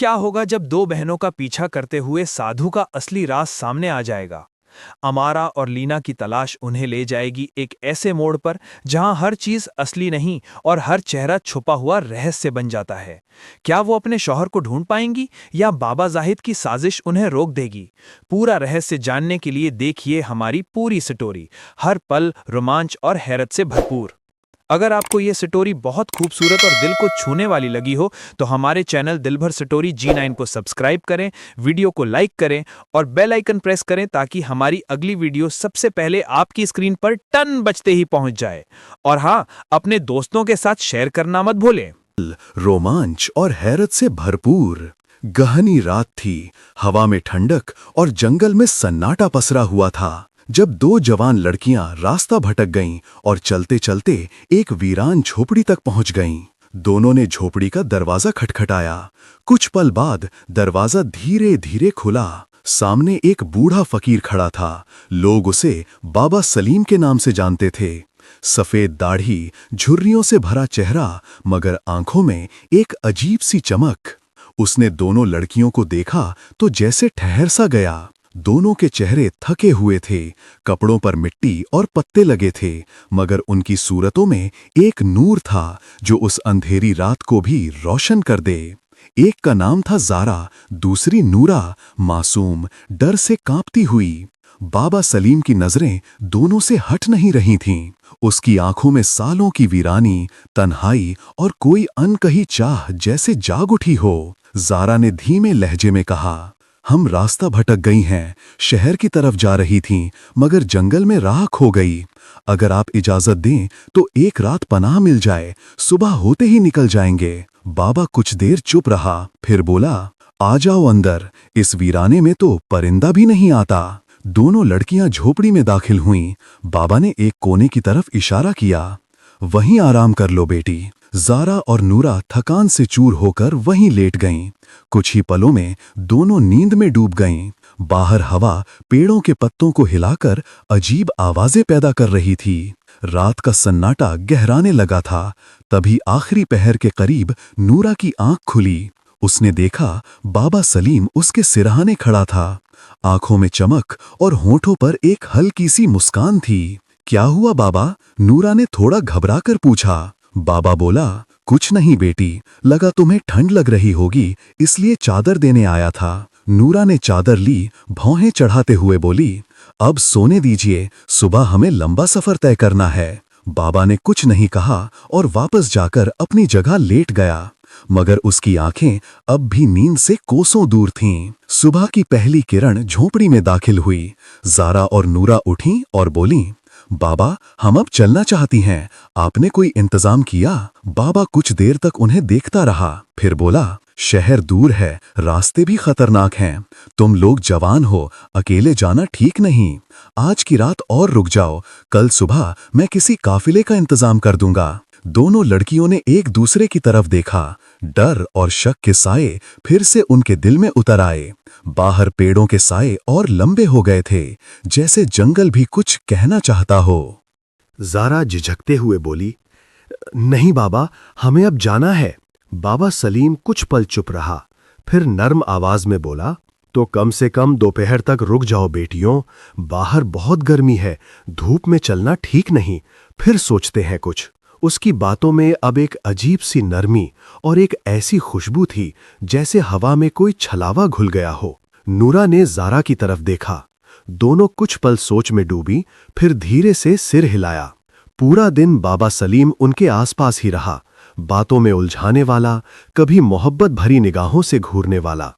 क्या होगा जब दो बहनों का पीछा करते हुए साधु का असली राज सामने आ जाएगा। अमारा और लीना की तलाश उन्हें ले जाएगी एक ऐसे मोड़ पर जहां हर चीज असली नहीं और हर चेहरा छुपा हुआ रहस्य बन जाता है। क्या वो अपने शौहर को ढूंढ पाएंगी या बाबा जाहिद की साजिश उन्हें रोक देगी? पूरा रहस्य जानने के लिए देखिए हमारी पूरी स्टोरी, हर पल रोमांच और हैरत से भरपूर। अगर आपको ये स्टोरी बहुत खूबसूरत और दिल को छूने वाली लगी हो तो हमारे चैनल दिल भर स्टोरी G9 को सब्सक्राइब करें, वीडियो को लाइक करें और बेल आइकन प्रेस करें ताकि हमारी अगली वीडियो सबसे पहले आपकी स्क्रीन पर टन बजते ही पहुंच जाए। और हाँ, अपने दोस्तों के साथ शेयर करना मत भूलें। रोमांच और हैरत से भरपूर। गहनी रात थी, हवा में ठंडक और जंगल में सन्नाटा पसरा हुआ था। जब दो जवान लड़कियां रास्ता भटक गईं और चलते चलते एक वीरान झोपड़ी तक पहुंच गईं। दोनों ने झोपड़ी का दरवाजा खटखटाया। कुछ पल बाद दरवाजा धीरे धीरे खुला। सामने एक बूढ़ा फकीर खड़ा था। लोग उसे बाबा सलीम के नाम से जानते थे। सफेद दाढ़ी, झुर्रियों से भरा चेहरा, मगर आंखों में एक अजीब सी चमक। उसने दोनों लड़कियों को देखा तो जैसे ठहर सा गया। दोनों के चेहरे थके हुए थे, कपड़ों पर मिट्टी और पत्ते लगे थे, मगर उनकी सूरतों में एक नूर था जो उस अंधेरी रात को भी रोशन कर दे। एक का नाम था ज़ारा, दूसरी नूरा, मासूम, डर से कांपती हुई। बाबा सलीम की नजरें दोनों से हट नहीं रही थीं। उसकी आंखों में सालों की वीरानी, तन्हाई और कोई अनकही चाह जैसे जाग उठी हो। ज़ारा ने धीमे लहजे में कहा, हम रास्ता भटक गई हैं, शहर की तरफ जा रही थीं, मगर जंगल में राह खो गई। अगर आप इजाजत दें तो एक रात पनाह मिल जाए, सुबह होते ही निकल जाएंगे। बाबा कुछ देर चुप रहा, फिर बोला, आ जाओ अंदर, इस वीराने में तो परिंदा भी नहीं आता। दोनों लड़कियां झोपड़ी में दाखिल हुईं। बाबा ने एक कोने की तरफ इशारा किया, वहीं आराम कर लो बेटी। ज़ारा और नूरा थकान से चूर होकर वहीं लेट गईं। कुछ ही पलों में दोनों नींद में डूब गईं। बाहर हवा पेड़ों के पत्तों को हिलाकर अजीब आवाजें पैदा कर रही थी। रात का सन्नाटा गहराने लगा था। तभी आखिरी पहर के करीब नूरा की आंख खुली। उसने देखा बाबा सलीम उसके सिरहाने खड़ा था। आंखों में चमक और होंठों पर एक हल्की सी मुस्कान थी। क्या हुआ बाबा? नूरा ने थोड़ा घबराकर पूछा। बाबा बोला, कुछ नहीं बेटी, लगा तुम्हें ठंड लग रही होगी, इसलिए चादर देने आया था। नूरा ने चादर ली, भौहें चढ़ाते हुए बोली, अब सोने दीजिए, सुबह हमें लंबा सफर तय करना है। बाबा ने कुछ नहीं कहा और वापस जाकर अपनी जगह लेट गया, मगर उसकी आंखें अब भी नींद से कोसों दूर थीं। सुबह की पहली किरण झोपड़ी में दाखिल हुई। ज़ारा और नूरा उठीं और बोलीं, बाबा, हम अब चलना चाहती हैं, आपने कोई इंतजाम किया? बाबा कुछ देर तक उन्हें देखता रहा, फिर बोला, शहर दूर है, रास्ते भी खतरनाक हैं। तुम लोग जवान हो, अकेले जाना ठीक नहीं। आज की रात और रुक जाओ, कल सुबह मैं किसी काफिले का इंतजाम कर दूंगा। दोनों लड़कियों ने एक दूसरे की तरफ देखा। डर और शक के साए फिर से उनके दिल में उतर आए। बाहर पेड़ों के साए और लंबे हो गए थे, जैसे जंगल भी कुछ कहना चाहता हो। ज़ारा झिझकते हुए बोली, नहीं बाबा, हमें अब जाना है। बाबा सलीम कुछ पल चुप रहा, फिर नर्म आवाज में बोला, तो कम से कम दोपहर तक रुक जाओ बेटियों, बाहर बहुत गर्मी है, धूप में चलना ठीक नहीं, फिर सोचते हैं कुछ। उसकी बातों में अब एक अजीब सी नरमी और एक ऐसी खुशबू थी जैसे हवा में कोई छलावा घुल गया हो। नूरा ने ज़ारा की तरफ देखा। दोनों कुछ पल सोच में डूबी, फिर धीरे से सिर हिलाया। पूरा दिन बाबा सलीम उनके आसपास ही रहा, बातों में उलझाने वाला, कभी मोहब्बत भरी निगाहों से घूरने वाला,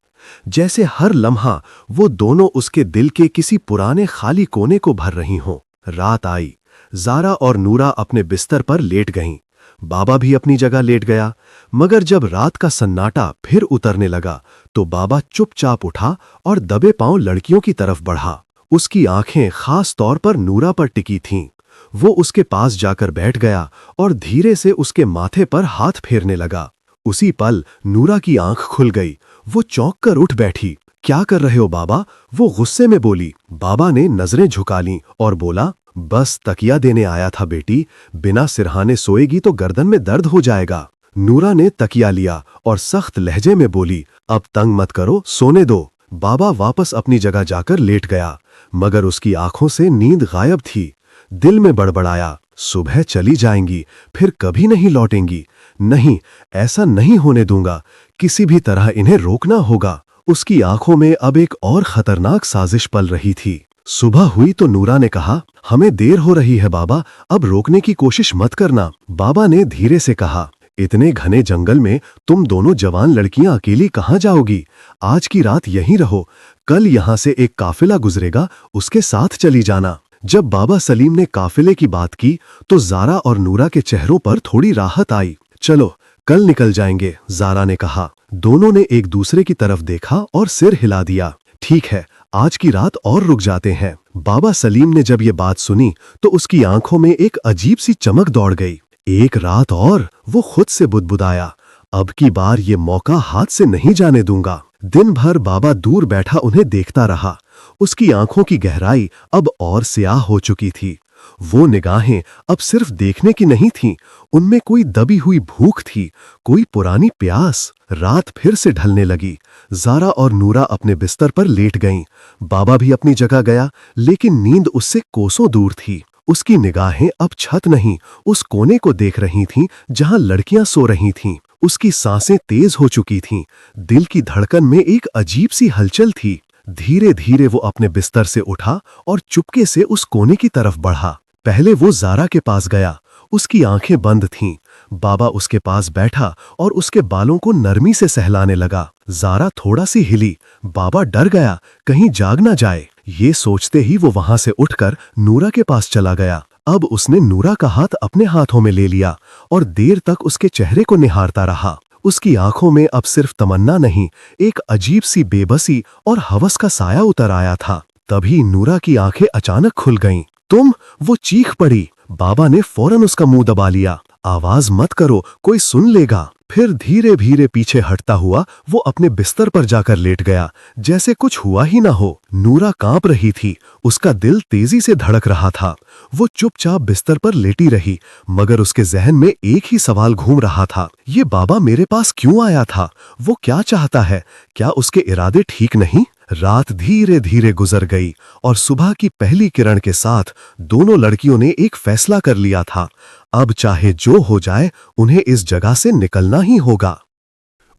जैसे हर लम्हा वो दोनों उसके दिल के किसी पुराने खाली कोने को भर रही हों। रात आई। ज़ारा और नूरा अपने बिस्तर पर लेट गईं। बाबा भी अपनी जगह लेट गया, मगर जब रात का सन्नाटा फिर उतरने लगा तो बाबा चुपचाप उठा और दबे पांव लड़कियों की तरफ बढ़ा। उसकी आंखें खास तौर पर नूरा पर टिकी थीं। वो उसके पास जाकर बैठ गया और धीरे से उसके माथे पर हाथ फेरने लगा। उसी पल नूरा की आंख खुल गई। वो चौंक कर उठ बैठी। क्या कर रहे हो बाबा? वो गुस्से में बोली। बाबा ने नजरें झुका लीं और बोला, बस तकिया देने आया था बेटी, बिना सिरहाने सोएगी तो गर्दन में दर्द हो जाएगा। नूरा ने तकिया लिया और सख्त लहजे में बोली, अब तंग मत करो, सोने दो। बाबा वापस अपनी जगह जाकर लेट गया, मगर उसकी आंखों से नींद गायब थी। दिल में बड़बड़ाया, सुबह चली जाएंगी, फिर कभी नहीं लौटेंगी। नहीं, ऐसा नहीं होने दूंगा, किसी भी तरह इन्हें रोकना होगा। उसकी आंखों में अब एक और खतरनाक साजिश पल रही थी। सुबह हुई तो नूरा ने कहा, हमें देर हो रही है बाबा, अब रोकने की कोशिश मत करना। बाबा ने धीरे से कहा, इतने घने जंगल में तुम दोनों जवान लड़कियां अकेली कहाँ जाओगी? आज की रात यहीं रहो, कल यहाँ से एक काफिला गुजरेगा, उसके साथ चली जाना। जब बाबा सलीम ने काफिले की बात की तो ज़ारा और नूरा के चेहरों पर थोड़ी राहत आई। चलो कल निकल जाएंगे, ज़ारा ने कहा। दोनों ने एक दूसरे की तरफ देखा और सिर हिला दिया। ठीक है, आज की रात और रुक जाते हैं। बाबा सलीम ने जब ये बात सुनी तो उसकी आंखों में एक अजीब सी चमक दौड़ गई। एक रात और, वो खुद से बुदबुदाया, अब की बार ये मौका हाथ से नहीं जाने दूंगा। दिन भर बाबा दूर बैठा उन्हें देखता रहा। उसकी आंखों की गहराई अब और स्याह हो चुकी थी। वो निगाहें अब सिर्फ देखने की नहीं थीं, उनमें कोई दबी हुई भूख थी, कोई पुरानी प्यास। रात फिर से ढलने लगी। ज़ारा और नूरा अपने बिस्तर पर लेट गईं। बाबा भी अपनी जगह गया, लेकिन नींद उससे कोसों दूर थी। उसकी निगाहें अब छत नहीं, उस कोने को देख रही थीं जहां लड़कियां सो रही थीं। उसकी सांसें तेज हो चुकी थीं। दिल की धड़कन में एक अजीब सी हलचल थी। धीरे धीरे वो अपने बिस्तर से उठा और चुपके से उस कोने की तरफ बढ़ा। पहले वो ज़ारा के पास गया। उसकी आंखें बंद थीं। बाबा उसके पास बैठा और उसके बालों को नरमी से सहलाने लगा। ज़ारा थोड़ा सी हिली। बाबा डर गया, कहीं जाग ना जाए। ये सोचते ही वो वहां से उठकर नूरा के पास चला गया। अब उसने नूरा का हाथ अपने हाथों में ले लिया और देर तक उसके चेहरे को निहारता रहा। उसकी आंखों में अब सिर्फ तमन्ना नहीं, एक अजीब सी बेबसी और हवस का साया उतर आया था। तभी नूरा की आंखें अचानक खुल गईं। तुम, वो चीख पड़ी। बाबा ने फौरन उसका मुंह दबा लिया। आवाज मत करो, कोई सुन लेगा। फिर धीरे धीरे पीछे हटता हुआ वो अपने बिस्तर पर जाकर लेट गया, जैसे कुछ हुआ ही ना हो। नूरा कांप रही थी, उसका दिल तेजी से धड़क रहा था। वो चुपचाप बिस्तर पर लेटी रही, मगर उसके जहन में एक ही सवाल घूम रहा था, ये बाबा मेरे पास क्यों आया था? वो क्या चाहता है? क्या उसके इरादे ठीक नहीं? रात धीरे धीरे गुजर गई और सुबह की पहली किरण के साथ दोनों लड़कियों ने एक फैसला कर लिया था, अब चाहे जो हो जाए उन्हें इस जगह से निकलना ही होगा।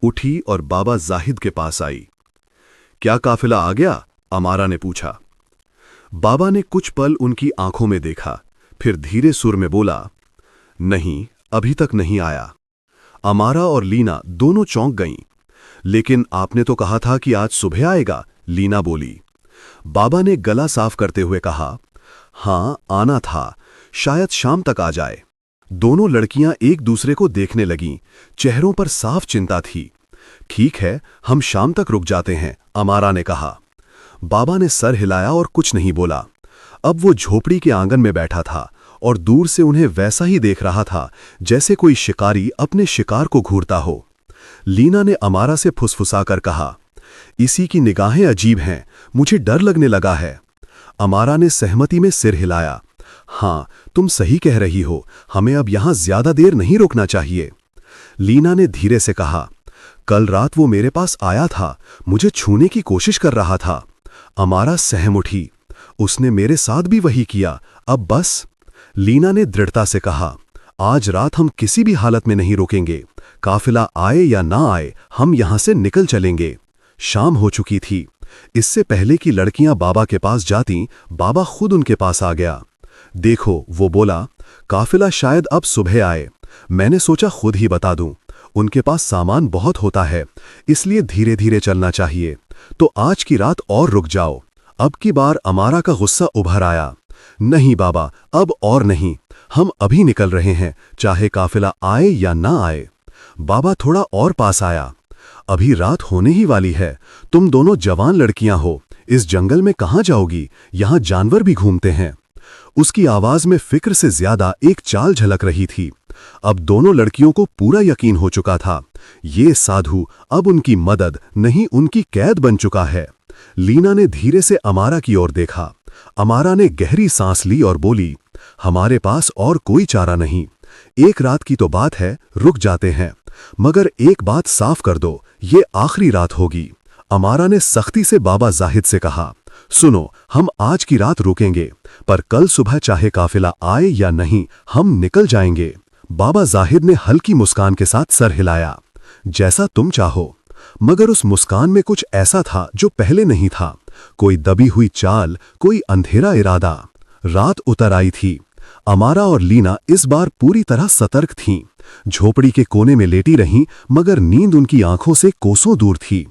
उठी और बाबा जाहिद के पास आई। क्या काफिला आ गया? अमारा ने पूछा। बाबा ने कुछ पल उनकी आंखों में देखा, फिर धीरे सुर में बोला, नहीं, अभी तक नहीं आया। अमारा और लीना दोनों चौंक गईं। लेकिन आपने तो कहा था कि आज सुबह आएगा, लीना बोली। बाबा ने गला साफ करते हुए कहा, हां, आना था, शायद शाम तक आ जाए। दोनों लड़कियां एक दूसरे को देखने लगीं, चेहरों पर साफ चिंता थी। ठीक है, हम शाम तक रुक जाते हैं, अमारा ने कहा। बाबा ने सर हिलाया और कुछ नहीं बोला। अब वो झोपड़ी के आंगन में बैठा था और दूर से उन्हें वैसा ही देख रहा था जैसे कोई शिकारी अपने शिकार को घूरता हो। लीना ने अमारा से फुसफुसाकर कहा, इसी की निगाहें अजीब हैं, मुझे डर लगने लगा है। अमारा ने सहमति में सिर हिलाया। हां, तुम सही कह रही हो, हमें अब यहां ज्यादा देर नहीं रुकना चाहिए। लीना ने धीरे से कहा, कल रात वो मेरे पास आया था, मुझे छूने की कोशिश कर रहा था। अमारा सहम उठी। उसने मेरे साथ भी वही किया, अब बस। लीना ने दृढ़ता से कहा, आज रात हम किसी भी हालत में नहीं रुकेंगे, काफिला आए या ना आए, हम यहां से निकल चलेंगे। शाम हो चुकी थी। इससे पहले कि लड़कियां बाबा के पास जाती, बाबा खुद उनके पास आ गया। देखो, वो बोला, काफिला शायद अब सुबह आए। मैंने सोचा खुद ही बता दूं, उनके पास सामान बहुत होता है, इसलिए धीरे धीरे चलना चाहिए। तो आज की रात और रुक जाओ। अब की बार अमारा का गुस्सा उभर आया। नहीं बाबा, अब और नहीं, हम अभी निकल रहे हैं, चाहे काफिला आए या ना आए। बाबा थोड़ा और पास आया। अभी रात होने ही वाली है, तुम दोनों जवान लड़कियां हो, इस जंगल में कहां जाओगी? यहां जानवर भी घूमते हैं। उसकी आवाज में फिक्र से ज्यादा एक चाल झलक रही थी। अब दोनों लड़कियों को पूरा यकीन हो चुका था, ये साधु अब उनकी मदद नहीं, उनकी कैद बन चुका है। लीना ने धीरे से अमारा की ओर देखा। अमारा ने गहरी सांस ली और बोली, हमारे पास और कोई चारा नहीं। एक रात की तो बात है, रुक जाते हैं। मगर एक बात साफ कर दो, ये आखिरी रात होगी। अमारा ने सख्ती से बाबा जाहिद से कहा, सुनो, हम आज की रात रुकेंगे, पर कल सुबह चाहे काफिला आए या नहीं, हम निकल जाएंगे। बाबा जाहिद ने हल्की मुस्कान के साथ सर हिलाया, जैसा तुम चाहो। मगर उस मुस्कान में कुछ ऐसा था जो पहले नहीं था, कोई दबी हुई चाल, कोई अंधेरा इरादा। रात उतर आई थी। अमारा और लीना इस बार पूरी तरह सतर्क थीं। झोपड़ी के कोने में लेटी रहीं, मगर नींद उनकी आंखों से कोसों दूर थी।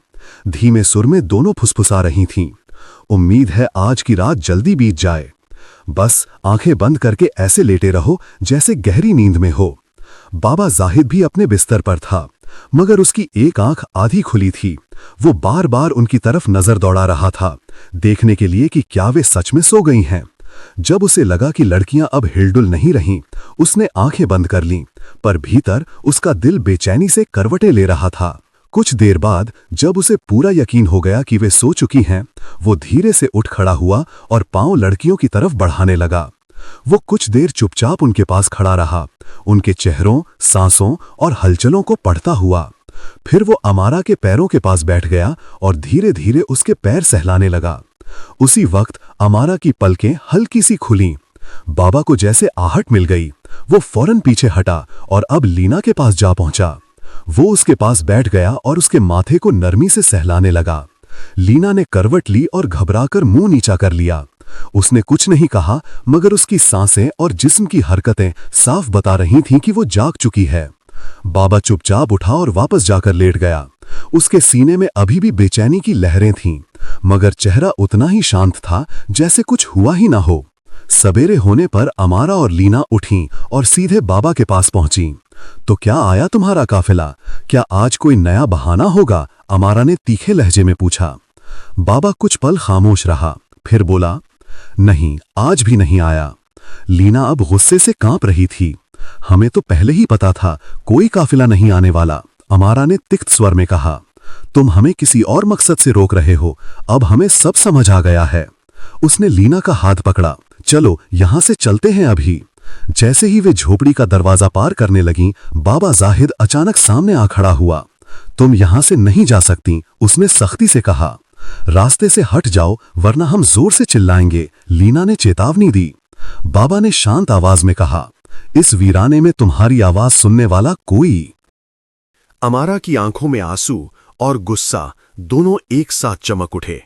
धीमे सुर में दोनों फुसफुसा रही थीं, उम्मीद है आज की रात जल्दी बीत जाए। बस आंखें बंद करके ऐसे लेटे रहो जैसे गहरी नींद में हो। बाबा जाहिद भी अपने बिस्तर पर था, मगर उसकी एक आंख आधी खुली थी। वो बार बार उनकी तरफ नजर दौड़ा रहा था, देखने के लिए कि क्या वे सच में सो गई हैं। जब उसे लगा कि लड़कियां अब हिलडुल नहीं रहीं, उसने आंखें बंद कर लीं, पर भीतर उसका दिल बेचैनी से करवटें ले रहा था। कुछ देर बाद जब उसे पूरा यकीन हो गया कि वे सो चुकी हैं, वो धीरे से उठ खड़ा हुआ और पांव लड़कियों की तरफ बढ़ाने लगा। वो कुछ देर चुपचाप उनके पास खड़ा रहा, उनके चेहरों, सांसों और हलचलों को पढ़ता हुआ। फिर वो अमारा के पैरों के पास बैठ गया और धीरे धीरे उसके पैर सहलाने लगा। उसी वक्त अमारा की पलकें हल्की सी खुलीं। बाबा को जैसे आहट मिल गई। वो फौरन पीछे हटा और अब लीना के पास जा पहुंचा। वो उसके पास बैठ गया और उसके माथे को नरमी से सहलाने लगा। लीना ने करवट ली और घबराकर मुंह नीचा कर लिया। उसने कुछ नहीं कहा, मगर उसकी सांसें और जिस्म की हरकतें साफ बता रही थीं कि वो जाग चुकी है। बाबा चुपचाप उठा और वापस जाकर लेट गया। उसके सीने में अभी भी बेचैनी की लहरें थीं, मगर चेहरा उतना ही शांत था जैसे कुछ हुआ ही ना हो। सवेरे होने पर अमारा और लीना उठीं और सीधे बाबा के पास पहुंचीं। तो क्या आया तुम्हारा काफिला? क्या आज कोई नया बहाना होगा? अमारा ने तीखे लहजे में पूछा। बाबा कुछ पल खामोश रहा, फिर बोला, नहीं, आज भी नहीं आया। लीना अब गुस्से से कांप रही थी। हमें तो पहले ही पता था कोई काफिला नहीं आने वाला, अमारा ने तिक्त स्वर में कहा। तुम हमें किसी और मकसद से रोक रहे हो, अब हमें सब समझ आ गया है। उसने लीना का हाथ पकड़ा, चलो यहां से चलते हैं अभी। जैसे ही वे झोपड़ी का दरवाजा पार करने लगीं, बाबा जाहिद अचानक सामने आ खड़ा हुआ। तुम यहां से नहीं जा सकती, उसने सख्ती से कहा। रास्ते से हट जाओ वरना हम जोर से चिल्लाएंगे, लीना ने चेतावनी दी। बाबा ने शांत आवाज में कहा, इस वीराने में तुम्हारी आवाज सुनने वाला कोई। अमारा की आंखों में आंसू और गुस्सा दोनों एक साथ चमक उठे।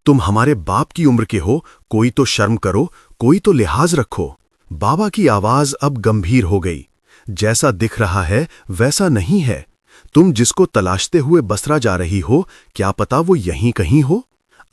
तुम हमारे बाप की उम्र के हो, कोई तो शर्म करो, कोई तो लिहाज रखो। बाबा की आवाज अब गंभीर हो गई। जैसा दिख रहा है वैसा नहीं है। तुम जिसको तलाशते हुए बसरा जा रही हो, क्या पता वो यहीं कहीं हो?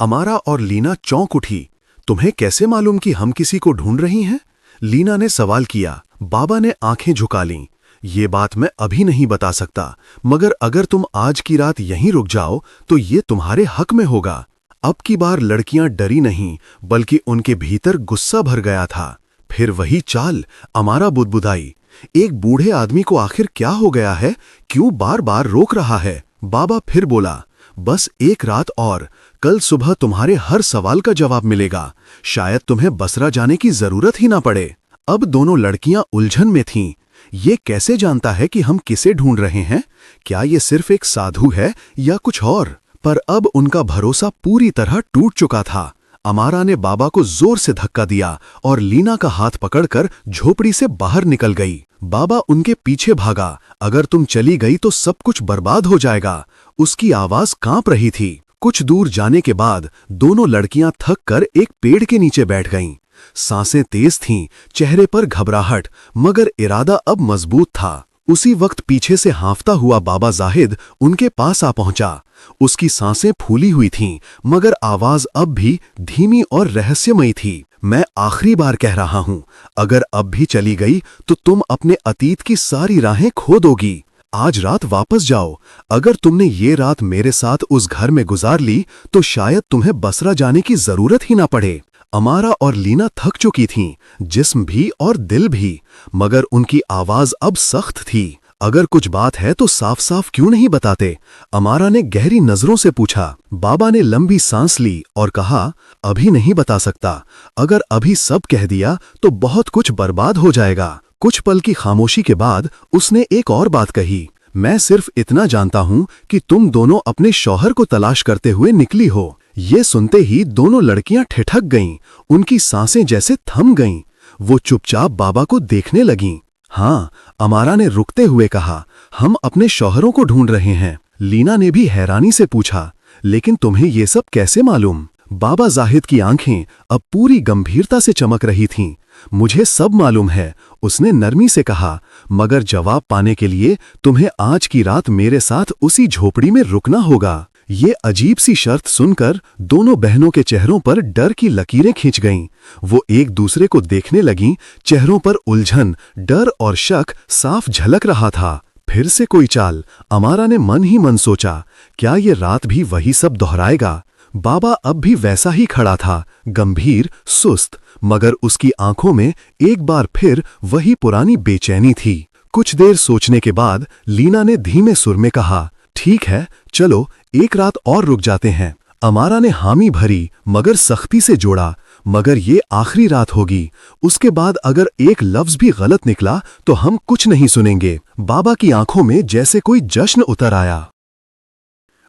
अमारा और लीना चौंक उठी। तुम्हें कैसे मालूम कि हम किसी को ढूंढ रही हैं? लीना ने सवाल किया। बाबा ने आंखें झुका लीं। ये बात मैं अभी नहीं बता सकता, मगर अगर तुम आज की रात यहीं रुक जाओ तो ये तुम्हारे हक में होगा। अब की बार लड़कियां डरी नहीं, बल्कि उनके भीतर गुस्सा भर गया था। फिर वही चाल, अमारा बुदबुदाई, एक बूढ़े आदमी को आखिर क्या हो गया है, क्यों बार बार रोक रहा है? बाबा फिर बोला, बस एक रात और, कल सुबह तुम्हारे हर सवाल का जवाब मिलेगा। शायद तुम्हें बसरा जाने की जरूरत ही ना पड़े। अब दोनों लड़कियां उलझन में थीं। ये कैसे जानता है कि हम किसे ढूंढ रहे हैं? क्या ये सिर्फ एक साधु है या कुछ और? पर अब उनका भरोसा पूरी तरह टूट चुका था। अमारा ने बाबा को जोर से धक्का दिया और लीना का हाथ पकड़कर झोपड़ी से बाहर निकल गई। बाबा उनके पीछे भागा। अगर तुम चली गई तो सब कुछ बर्बाद हो जाएगा। उसकी आवाज कांप रही थी। कुछ दूर जाने के बाद दोनों लड़कियां थक कर एक पेड़ के नीचे बैठ गईं। सांसें तेज थीं, चेहरे पर घबराहट, मगर इरादा अब मजबूत था। उसी वक्त पीछे से हाँफता हुआ बाबा जाहिद उनके पास आ पहुंचा। उसकी सांसें फूली हुई थीं, मगर आवाज अब भी धीमी और रहस्यमयी थी। मैं आखिरी बार कह रहा हूं, अगर अब भी चली गई तो तुम अपने अतीत की सारी राहें खो दोगी। आज रात वापस जाओ। अगर तुमने ये रात मेरे साथ उस घर में गुजार ली तो शायद तुम्हें बसरा जाने की जरूरत ही ना पड़े। अमारा और लीना थक चुकी थीं, जिस्म भी और दिल भी, मगर उनकी आवाज अब सख्त थी। अगर कुछ बात है तो साफ साफ क्यों नहीं बताते? अमारा ने गहरी नजरों से पूछा। बाबा ने लंबी सांस ली और कहा, अभी नहीं बता सकता। अगर अभी सब कह दिया तो बहुत कुछ बर्बाद हो जाएगा। कुछ पल की खामोशी के बाद उसने एक और बात कही, मैं सिर्फ इतना जानता हूं कि तुम दोनों अपने शौहर को तलाश करते हुए निकली हो। ये सुनते ही दोनों लड़कियां ठिठक गईं, उनकी सांसें जैसे थम गईं। वो चुपचाप बाबा को देखने लगीं। हाँ, अमारा ने रुकते हुए कहा, हम अपने शौहरों को ढूंढ रहे हैं। लीना ने भी हैरानी से पूछा, लेकिन तुम्हें ये सब कैसे मालूम? बाबा जाहिद की आंखें अब पूरी गंभीरता से चमक रही थीं। मुझे सब मालूम है, उसने नरमी से कहा, मगर जवाब पाने के लिए तुम्हें आज की रात मेरे साथ उसी झोपड़ी में रुकना होगा। ये अजीब सी शर्त सुनकर दोनों बहनों के चेहरों पर डर की लकीरें खिंच गईं। वो एक दूसरे को देखने लगीं, चेहरों पर उलझन, डर और शक साफ झलक रहा था। फिर से कोई चाल, अमारा ने मन ही मन सोचा, क्या ये रात भी वही सब दोहराएगा? बाबा अब भी वैसा ही खड़ा था, गंभीर, सुस्त, मगर उसकी आंखों में एक बार फिर वही पुरानी बेचैनी थी। कुछ देर सोचने के बाद लीना ने धीमे सुर में कहा, ठीक है, चलो एक रात और रुक जाते हैं। अमारा ने हामी भरी मगर सख्ती से जोड़ा, मगर ये आखिरी रात होगी। उसके बाद अगर एक लफ्ज भी गलत निकला तो हम कुछ नहीं सुनेंगे। बाबा की आंखों में जैसे कोई जश्न उतर आया।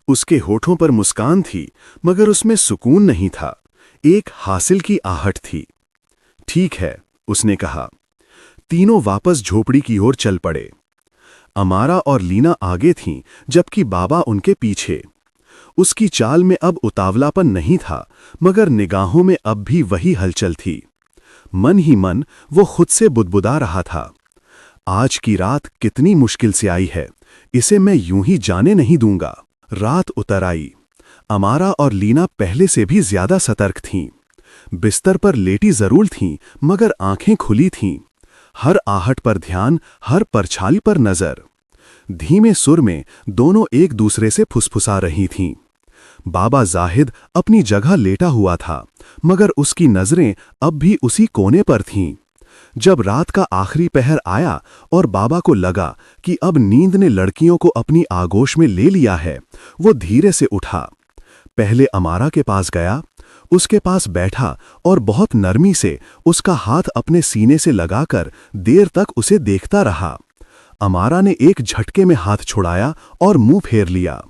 उसके होठों पर मुस्कान थी, मगर उसमें सुकून नहीं था, एक हासिल की आहट थी। ठीक है, उसने कहा। तीनों वापस झोपड़ी की ओर चल पड़े। अमारा और लीना आगे थीं, जबकि बाबा उनके पीछे। उसकी चाल में अब उतावलापन नहीं था, मगर निगाहों में अब भी वही हलचल थी। मन ही मन वो खुद से बुदबुदा रहा था, आज की रात कितनी मुश्किल से आई है, इसे मैं यूं ही जाने नहीं दूंगा। रात उतर आई। अमारा और लीना पहले से भी ज्यादा सतर्क थीं। बिस्तर पर लेटी जरूर थीं, मगर आंखें खुली थीं। हर आहट पर ध्यान, हर परछाई पर नजर। धीमे सुर में दोनों एक दूसरे से फुसफुसा रही थीं। बाबा जाहिद अपनी जगह लेटा हुआ था, मगर उसकी नजरें अब भी उसी कोने पर थीं। जब रात का आखिरी पहर आया और बाबा को लगा कि अब नींद ने लड़कियों को अपनी आगोश में ले लिया है, वो धीरे से उठा। पहले अमारा के पास गया, उसके पास बैठा और बहुत नरमी से उसका हाथ अपने सीने से लगाकर देर तक उसे देखता रहा। अमारा ने एक झटके में हाथ छुड़ाया और मुंह फेर लिया।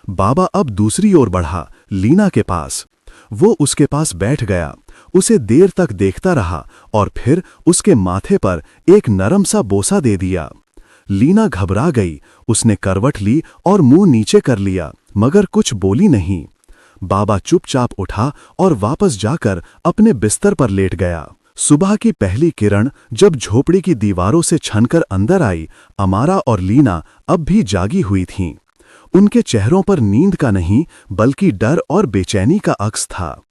बाबा अब दूसरी ओर बढ़ा, लीना के पास। वो उसके पास बैठ गया, उसे देर तक देखता रहा और फिर उसके माथे पर एक नरम सा बोसा दे दिया। लीना घबरा गई, उसने करवट ली और मुंह नीचे कर लिया, मगर कुछ बोली नहीं। बाबा चुपचाप उठा और वापस जाकर अपने बिस्तर पर लेट गया। सुबह की पहली किरण जब झोपड़ी की दीवारों से छनकर अंदर आई, अमारा और लीना अब भी जागी हुई थीं। उनके चेहरों पर नींद का नहीं, बल्कि डर और बेचैनी का अक्स था।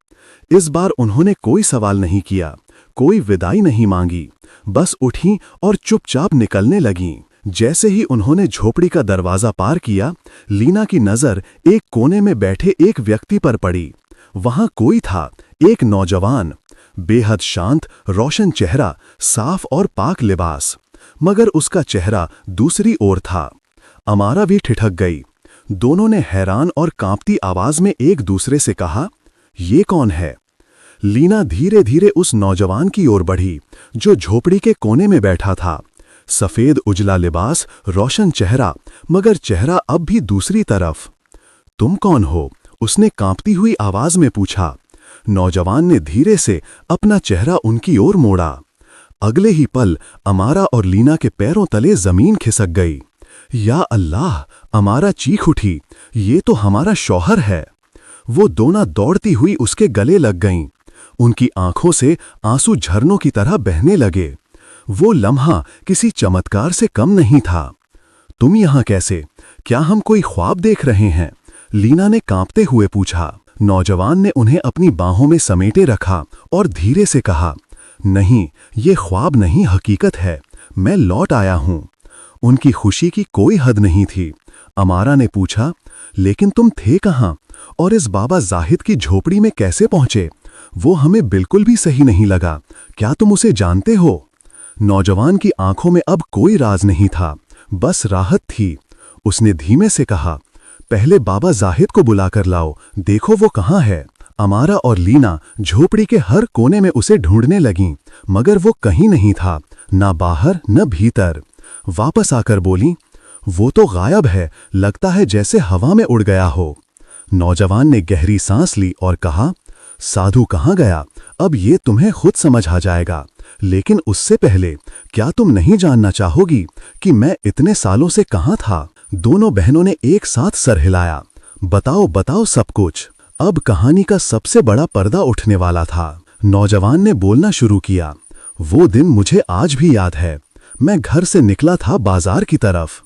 इस बार उन्होंने कोई सवाल नहीं किया, कोई विदाई नहीं मांगी, बस उठी और चुपचाप निकलने लगीं। जैसे ही उन्होंने झोपड़ी का दरवाजा पार किया, लीना की नजर एक कोने में बैठे एक व्यक्ति पर पड़ी। वहां कोई था, एक नौजवान, बेहद शांत, रोशन चेहरा, साफ और पाक लिबास, मगर उसका चेहरा दूसरी ओर था। अमारा भी ठिठक गई। दोनों ने हैरान और कांपती आवाज में एक दूसरे से कहा, ये कौन है? लीना धीरे धीरे उस नौजवान की ओर बढ़ी जो झोपड़ी के कोने में बैठा था। सफेद उजला लिबास, रोशन चेहरा, मगर चेहरा अब भी दूसरी तरफ। तुम कौन हो? उसने कांपती हुई आवाज में पूछा। नौजवान ने धीरे से अपना चेहरा उनकी ओर मोड़ा। अगले ही पल अमारा और लीना के पैरों तले जमीन खिसक गई। या अल्लाह! अमारा चीख उठी, ये तो हमारा शौहर है। वो दोनों दौड़ती हुई उसके गले लग गईं। उनकी आंखों से आंसू झरनों की तरह बहने लगे। वो लम्हा किसी चमत्कार से कम नहीं था। तुम यहां कैसे? क्या हम कोई ख्वाब देख रहे हैं? लीना ने कांपते हुए पूछा। नौजवान ने उन्हें अपनी बाहों में समेटे रखा और धीरे से कहा, नहीं, ये ख्वाब नहीं, हकीकत है। मैं लौट आया हूं। उनकी खुशी की कोई हद नहीं थी। अमारा ने पूछा, लेकिन तुम थे कहां और इस बाबा जाहिद की झोपड़ी में कैसे पहुंचे? वो हमें बिल्कुल भी सही नहीं लगा। क्या तुम उसे जानते हो? नौजवान की आंखों में अब कोई राज नहीं था, बस राहत थी। उसने धीमे से कहा, पहले बाबा जाहिद को बुलाकर लाओ, देखो वो कहाँ है। अमारा और लीना झोपड़ी के हर कोने में उसे ढूंढने लगीं, मगर वो कहीं नहीं था, ना बाहर न भीतर। वापस आकर बोली, वो तो गायब है, लगता है जैसे हवा में उड़ गया हो। नौजवान ने गहरी सांस ली और कहा, साधु कहाँ गया, अब ये तुम्हें खुद समझ आ जाएगा। लेकिन उससे पहले क्या तुम नहीं जानना चाहोगी कि मैं इतने सालों से कहाँ था? दोनों बहनों ने एक साथ सर हिलाया। बताओ बताओ सब कुछ। अब कहानी का सबसे बड़ा पर्दा उठने वाला था। नौजवान ने बोलना शुरू किया। वो दिन मुझे आज भी याद है। मैं घर से निकला था बाजार की तरफ।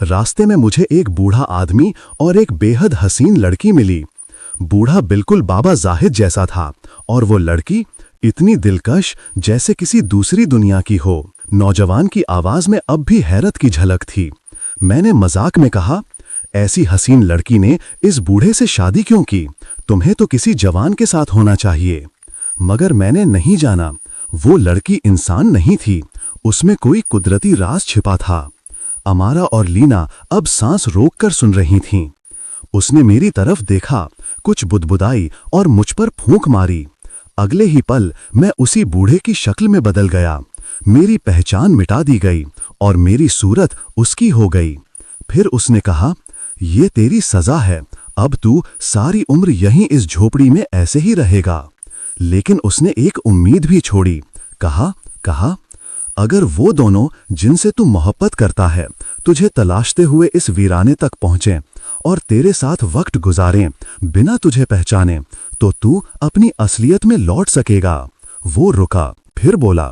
रास्ते में मुझे एक बूढ़ा आदमी और एक बेहद हसीन लड़की मिली। बूढ़ा बिल्कुल बाबा जाहिद जैसा था और वो लड़की इतनी दिलकश जैसे किसी दूसरी दुनिया की हो। नौजवान की आवाज में अब भी हैरत की झलक थी। मैंने मजाक में कहा, ऐसी हसीन लड़की ने इस बूढ़े से शादी क्यों की? तुम्हें तो किसी जवान के साथ होना चाहिए। मगर मैंने नहीं जाना, वो लड़की इंसान नहीं थी, उसमें कोई कुदरती राज छिपा था। अमारा और लीना अब सांस रोककर सुन रही थीं। उसने मेरी तरफ देखा, कुछ बुदबुदाई और मुझ पर फूंक मारी। अगले ही पल मैं उसी बूढ़े की शक्ल में बदल गया। मेरी पहचान मिटा दी गई और मेरी सूरत उसकी हो गई। फिर उसने कहा, ये तेरी सजा है, अब तू सारी उम्र यहीं इस झोपड़ी में ऐसे ही रहेगा। लेकिन उसने एक उम्मीद भी छोड़ी। कहा, अगर वो दोनों जिनसे तू मोहब्बत करता है तुझे तलाशते हुए इस वीराने तक पहुंचें और तेरे साथ वक्त गुजारें बिना तुझे पहचाने, तो तू अपनी असलियत में लौट सकेगा। वो रुका, फिर बोला,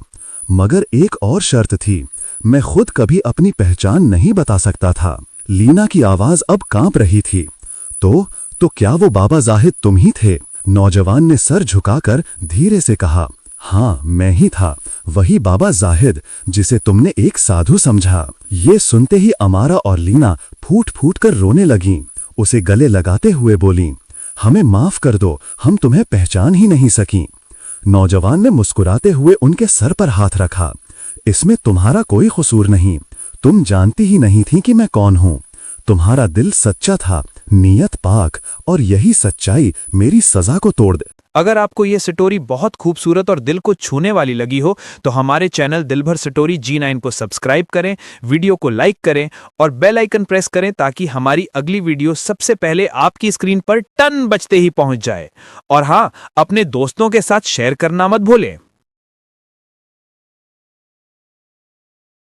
मगर एक और शर्त थी, मैं खुद कभी अपनी पहचान नहीं बता सकता था। लीना की आवाज अब कांप रही थी। तो क्या वो बाबा जाहिद तुम ही थे? नौजवान ने सर झुकाकर धीरे से कहा, हाँ मैं ही था, वही बाबा जाहिद जिसे तुमने एक साधु समझा। ये सुनते ही अमारा और लीना फूट फूट कर रोने लगीं। उसे गले लगाते हुए बोलीं, हमें माफ कर दो, हम तुम्हें पहचान ही नहीं सकीं। नौजवान ने मुस्कुराते हुए उनके सर पर हाथ रखा, इसमें तुम्हारा कोई कसूर नहीं, तुम जानती ही नहीं थी कि मैं कौन हूं। तुम्हारा दिल सच्चा था, नीयत पाक, और यही सच्चाई मेरी सजा को तोड़ दे। अगर आपको ये स्टोरी बहुत खूबसूरत और दिल को छूने वाली लगी हो तो हमारे चैनल दिल भर स्टोरी G9 को सब्सक्राइब करें, वीडियो को लाइक करें और बेल आइकन प्रेस करें ताकि हमारी अगली वीडियो सबसे पहले आपकी स्क्रीन पर टन बजते ही पहुंच जाए। और हाँ, अपने दोस्तों के साथ शेयर करना मत भूलें।